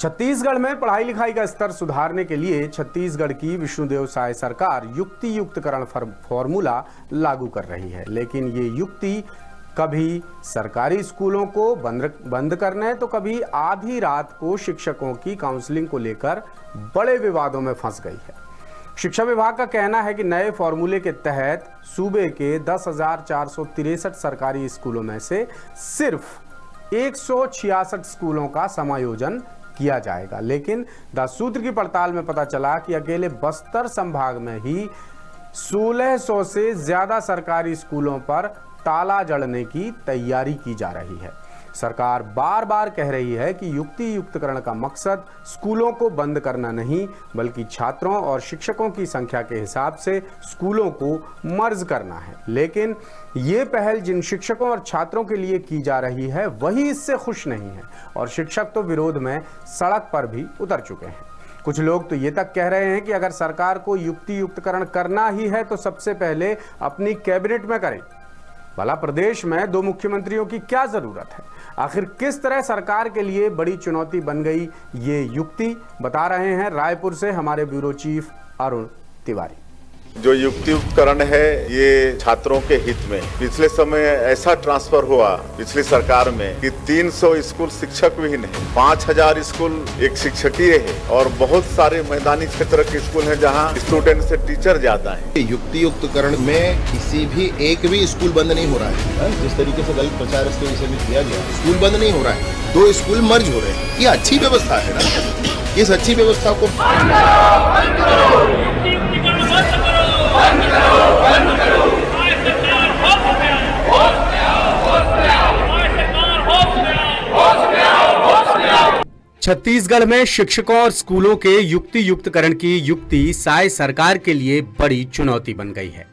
छत्तीसगढ़ में पढ़ाई लिखाई का स्तर सुधारने के लिए छत्तीसगढ़ की विष्णुदेव साय सरकार युक्ति युक्तकरण फॉर्मूला लागू कर रही है। लेकिन ये युक्ति कभी सरकारी स्कूलों को बंद करने तो कभी आधी रात को शिक्षकों की काउंसलिंग को लेकर बड़े विवादों में फंस गई है। शिक्षा विभाग का कहना है कि नए फॉर्मूले के तहत सूबे के 10,463 सरकारी स्कूलों में से सिर्फ 166 स्कूलों का समायोजन किया जाएगा। लेकिन द सूत्र की पड़ताल में पता चला कि अकेले बस्तर संभाग में ही 1600 से ज्यादा सरकारी स्कूलों पर ताला जड़ने की तैयारी की जा रही है। सरकार बार बार कह रही है कि युक्ति युक्तकरण का मकसद स्कूलों को बंद करना नहीं, बल्कि छात्रों और शिक्षकों की संख्या के हिसाब से स्कूलों को मर्ज करना है। लेकिन ये पहल जिन शिक्षकों और छात्रों के लिए की जा रही है वही इससे खुश नहीं है और शिक्षक तो विरोध में सड़क पर भी उतर चुके हैं। कुछ लोग तो ये तक कह रहे हैं कि अगर सरकार को युक्ति युक्तकरण करना ही है तो सबसे पहले अपनी कैबिनेट में करें। भला प्रदेश में 2 मुख्यमंत्रियों की क्या जरूरत है? आखिर किस तरह सरकार के लिए बड़ी चुनौती बन गई ये युक्ति, बता रहे हैं रायपुर से हमारे ब्यूरो चीफ अरुण तिवारी। जो युक्ति उपकरण है ये छात्रों के हित में पिछले समय ऐसा ट्रांसफर हुआ पिछली सरकार में कि 300 स्कूल शिक्षक विहीन है, 5000 स्कूल एक शिक्षकीय है और बहुत सारे मैदानी क्षेत्र के स्कूल हैं जहां स्टूडेंट से टीचर जाता है। युक्ति युक्तकरण में किसी भी एक भी स्कूल बंद नहीं हो रहा है। जिस तरीके से गलत प्रचार इसके विषय में किया गया, स्कूल बंद नहीं हो रहा है, 2 स्कूल मर्ज हो रहे हैं। ये अच्छी व्यवस्था है ना। इस अच्छी व्यवस्था को छत्तीसगढ़ में शिक्षकों और स्कूलों के युक्ति युक्तकरण की युक्ति साय सरकार के लिए बड़ी चुनौती बन गई है।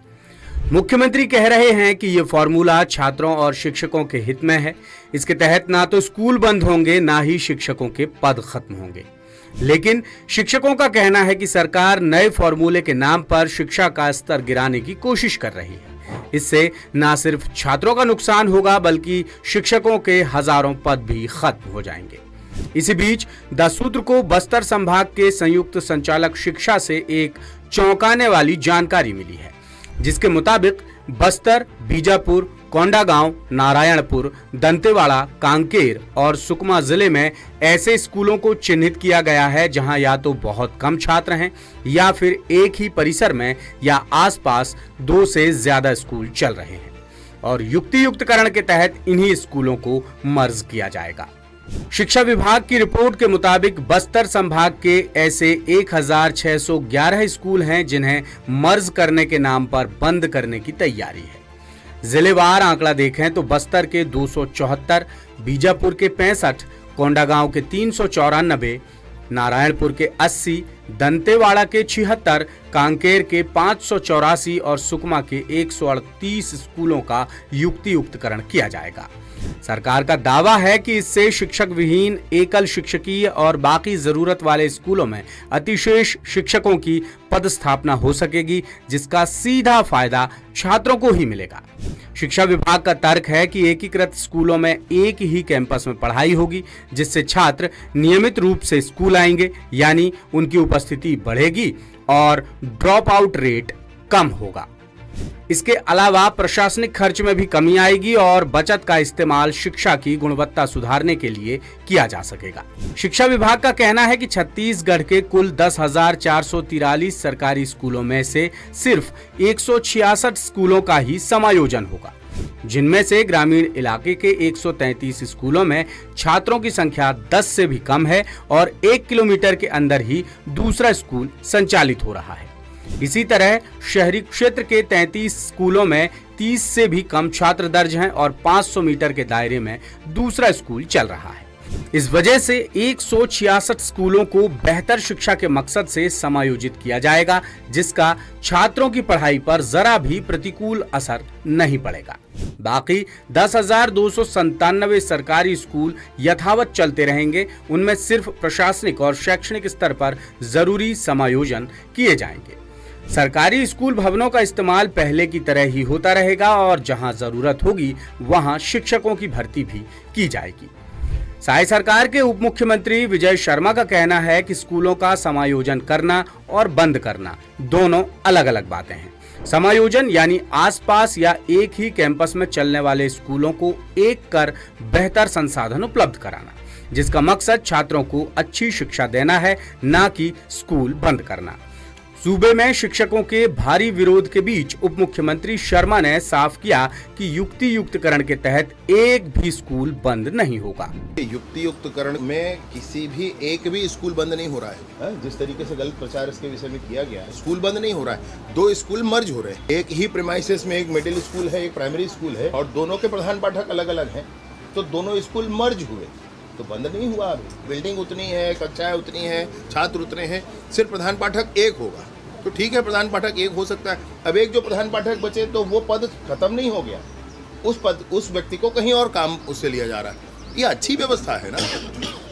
मुख्यमंत्री कह रहे हैं कि ये फॉर्मूला छात्रों और शिक्षकों के हित में है। इसके तहत ना तो स्कूल बंद होंगे, ना ही शिक्षकों के पद खत्म होंगे। लेकिन शिक्षकों का कहना है कि सरकार नए फॉर्मूले के नाम पर शिक्षा का स्तर गिराने की कोशिश कर रही है। इससे न सिर्फ छात्रों का नुकसान होगा, बल्कि शिक्षकों के हजारों पद भी खत्म हो जाएंगे। इसी बीच द सूत्र को बस्तर संभाग के संयुक्त संचालक शिक्षा से एक चौंकाने वाली जानकारी मिली है, जिसके मुताबिक बस्तर, बीजापुर, कोंडागांव, नारायणपुर, दंतेवाड़ा, कांकेर और सुकमा जिले में ऐसे स्कूलों को चिन्हित किया गया है जहां या तो बहुत कम छात्र हैं या फिर एक ही परिसर में या आसपास 2 से ज्यादा स्कूल चल रहे हैं और युक्ति युक्तकरण के तहत इन्हीं स्कूलों को मर्ज किया जाएगा। शिक्षा विभाग की रिपोर्ट के मुताबिक बस्तर संभाग के ऐसे 1611 स्कूल हैं जिन्हें मर्ज करने के नाम पर बंद करने की तैयारी है। जिलेवार आंकड़ा देखें तो बस्तर के 274, बीजापुर के 65, कोंडागांव के 394, नारायणपुर के 80, दंतेवाड़ा के 76, कांकेर के 584 और सुकमा के 138 स्कूलों का युक्ति युक्तकरण किया जाएगा। सरकार का दावा है कि इससे शिक्षक विहीन, एकल शिक्षकीय और बाकी जरूरत वाले स्कूलों में अतिशेष शिक्षकों की पदस्थापना हो सकेगी, जिसका सीधा फायदा छात्रों को ही मिलेगा। शिक्षा विभाग का तर्क है कि एकीकृत स्कूलों में एक ही कैंपस में पढ़ाई होगी, जिससे छात्र नियमित रूप से स्कूल आएंगे, यानी उनकी उपस्थिति बढ़ेगी और ड्रॉप आउट रेट कम होगा। इसके अलावा प्रशासनिक खर्च में भी कमी आएगी और बचत का इस्तेमाल शिक्षा की गुणवत्ता सुधारने के लिए किया जा सकेगा। शिक्षा विभाग का कहना है कि छत्तीसगढ़ के कुल 10,443 सरकारी स्कूलों में से सिर्फ 166 स्कूलों का ही समायोजन होगा, जिनमें से ग्रामीण इलाके के 133 स्कूलों में छात्रों की संख्या 10 से भी कम है और 1 किलोमीटर के अंदर ही दूसरा स्कूल संचालित हो रहा है। इसी तरह शहरी क्षेत्र के 33 स्कूलों में 30 से भी कम छात्र दर्ज हैं और 500 मीटर के दायरे में दूसरा स्कूल चल रहा है। इस वजह से 166 स्कूलों को बेहतर शिक्षा के मकसद से समायोजित किया जाएगा, जिसका छात्रों की पढ़ाई पर जरा भी प्रतिकूल असर नहीं पड़ेगा। बाकी 10,297 सरकारी स्कूल यथावत चलते रहेंगे। उनमें सिर्फ प्रशासनिक और शैक्षणिक स्तर पर जरूरी समायोजन किए जाएंगे। सरकारी स्कूल भवनों का इस्तेमाल पहले की तरह ही होता रहेगा और जहां जरूरत होगी वहां शिक्षकों की भर्ती भी की जाएगी। साय सरकार के उप मुख्यमंत्री विजय शर्मा का कहना है कि स्कूलों का समायोजन करना और बंद करना दोनों अलग अलग बातें हैं। समायोजन यानी आसपास या एक ही कैंपस में चलने वाले स्कूलों को एक कर बेहतर संसाधन उपलब्ध कराना, जिसका मकसद छात्रों को अच्छी शिक्षा देना है, ना कि स्कूल बंद करना। सूबे में शिक्षकों के भारी विरोध के बीच उप मुख्यमंत्री शर्मा ने साफ किया कि युक्ति युक्तकरण के तहत एक भी स्कूल बंद नहीं होगा। युक्ति युक्तकरण में किसी भी एक भी स्कूल बंद नहीं हो रहा है। जिस तरीके से गलत प्रचार इसके विषय में किया गया है, स्कूल बंद नहीं हो रहा है। 2 स्कूल मर्ज हो रहे हैं। एक ही प्रीमाइसेस में एक मिडिल स्कूल है, एक प्राइमरी स्कूल है और दोनों के प्रधान पाठक अलग अलग हैं, तो दोनों स्कूल मर्ज हुए, तो बंद नहीं हुआ। अभी बिल्डिंग उतनी है, कक्षाएं उतनी है, छात्र उतने हैं, सिर्फ प्रधान पाठक एक होगा तो ठीक है, प्रधान पाठक एक हो सकता है। अब एक जो प्रधान पाठक बचे तो वो पद खत्म नहीं हो गया, उस व्यक्ति को कहीं और काम उससे लिया जा रहा है। ये अच्छी व्यवस्था है ना,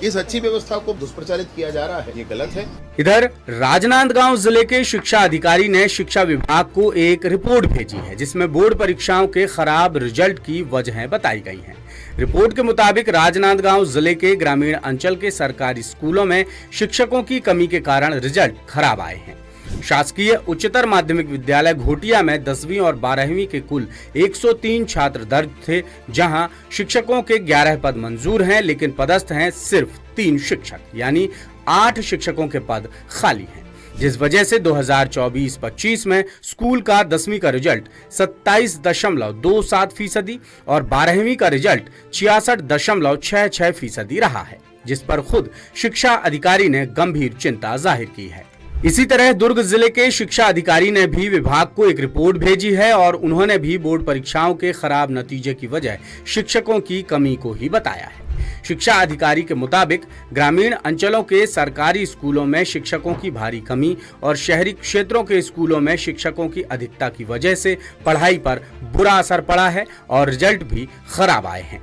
इस अच्छी व्यवस्था को दुष्प्रचारित किया जा रहा है, ये गलत है। इधर राजनांदगांव जिले के शिक्षा अधिकारी ने शिक्षा विभाग को एक रिपोर्ट भेजी है, जिसमें बोर्ड परीक्षाओं के खराब रिजल्ट की वजहें बताई गई हैं। रिपोर्ट के मुताबिक राजनांदगांव जिले के ग्रामीण अंचल के सरकारी स्कूलों में शिक्षकों की कमी के कारण रिजल्ट खराब आए हैं। शासकीय उच्चतर माध्यमिक विद्यालय घोटिया में 10वीं और 12वीं के कुल 103 छात्र दर्ज थे, जहां शिक्षकों के 11 पद मंजूर हैं, लेकिन पदस्थ हैं सिर्फ 3 शिक्षक, यानी 8 शिक्षकों के पद खाली हैं, जिस वजह से 2024-25 में स्कूल का 10वीं का रिजल्ट 27.27% और 12वीं का रिजल्ट 66.66% रहा है, जिस पर खुद शिक्षा अधिकारी ने गंभीर चिंता जाहिर की है। इसी तरह दुर्ग जिले के शिक्षा अधिकारी ने भी विभाग को एक रिपोर्ट भेजी है और उन्होंने भी बोर्ड परीक्षाओं के खराब नतीजे की वजह शिक्षकों की कमी को ही बताया है। शिक्षा अधिकारी के मुताबिक ग्रामीण अंचलों के सरकारी स्कूलों में शिक्षकों की भारी कमी और शहरी क्षेत्रों के स्कूलों में शिक्षकों की अधिकता की वजह से पढ़ाई पर बुरा असर पड़ा है और रिजल्ट भी खराब आए हैं।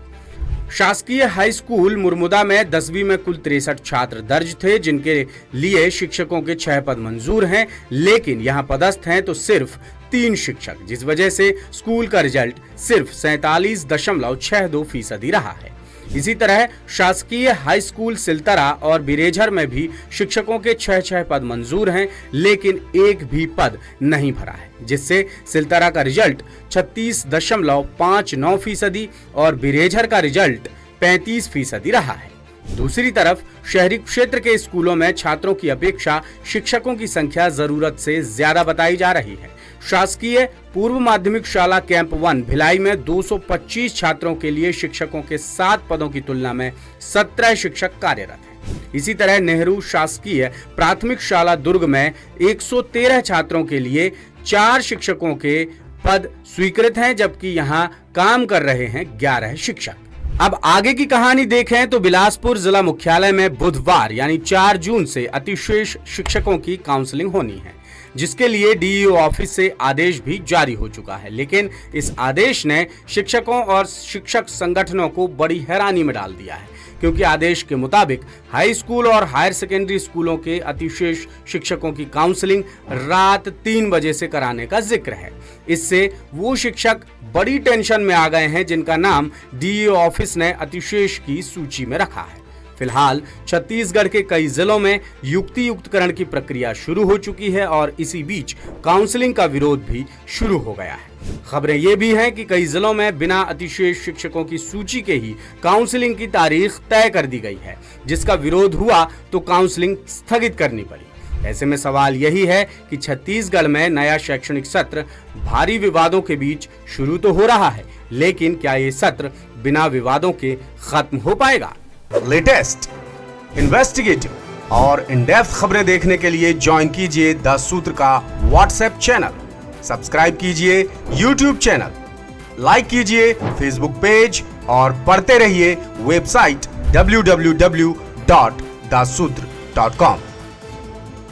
शासकीय हाई स्कूल मुरमुदा में 10वीं में कुल 63 छात्र दर्ज थे, जिनके लिए शिक्षकों के 6 पद मंजूर हैं, लेकिन यहां पदस्थ हैं तो सिर्फ 3 शिक्षक, जिस वजह से स्कूल का रिजल्ट सिर्फ 47.62% रहा है। इसी तरह शासकीय हाई स्कूल सिलतरा और बिरेझर में भी शिक्षकों के 6 पद मंजूर हैं, लेकिन एक भी पद नहीं भरा है, जिससे सिलतरा का रिजल्ट 36.59% और बिरेझर का रिजल्ट 35% रहा है। दूसरी तरफ शहरी क्षेत्र के स्कूलों में छात्रों की अपेक्षा शिक्षकों की संख्या जरूरत से ज्यादा बताई जा रही है। शासकीय पूर्व माध्यमिक शाला कैंप 1 भिलाई में 225 छात्रों के लिए शिक्षकों के 7 पदों की तुलना में 17 शिक्षक कार्यरत हैं। इसी तरह नेहरू शासकीय प्राथमिक शाला दुर्ग में 113 छात्रों के लिए 4 शिक्षकों के पद स्वीकृत हैं, जबकि यहां काम कर रहे हैं 11 शिक्षक। अब आगे की कहानी देखें तो बिलासपुर जिला मुख्यालय में बुधवार यानी 4 जून से अतिशेष शिक्षकों की काउंसलिंग होनी है, जिसके लिए डीईओ ऑफिस से आदेश भी जारी हो चुका है। लेकिन इस आदेश ने शिक्षकों और शिक्षक संगठनों को बड़ी हैरानी में डाल दिया है, क्योंकि आदेश के मुताबिक हाई स्कूल और हायर सेकेंडरी स्कूलों के अतिशेष शिक्षकों की काउंसलिंग रात 3 बजे से कराने का जिक्र है। इससे वो शिक्षक बड़ी टेंशन में आ गए हैं, जिनका नाम डीईओ ऑफिस ने अतिशेष की सूची में रखा है। फिलहाल छत्तीसगढ़ के कई जिलों में युक्ति युक्तकरण की प्रक्रिया शुरू हो चुकी है और इसी बीच काउंसलिंग का विरोध भी शुरू हो गया है। खबरें ये भी हैं कि कई जिलों में बिना अतिशेष शिक्षकों की सूची के ही काउंसलिंग की तारीख तय कर दी गई है, जिसका विरोध हुआ तो काउंसलिंग स्थगित करनी पड़ी। ऐसे में सवाल यही है कि छत्तीसगढ़ में नया शैक्षणिक सत्र भारी विवादों के बीच शुरू तो हो रहा है, लेकिन क्या ये सत्र बिना विवादों के खत्म हो पाएगा? लेटेस्ट, इन्वेस्टिगेटिव और इन डेप्थ खबरें देखने के लिए ज्वाइन कीजिए द सूत्र का व्हाट्सएप चैनल, सब्सक्राइब कीजिए यूट्यूब चैनल, लाइक कीजिए फेसबुक पेज और पढ़ते रहिए वेबसाइट www.daसूत्र.com।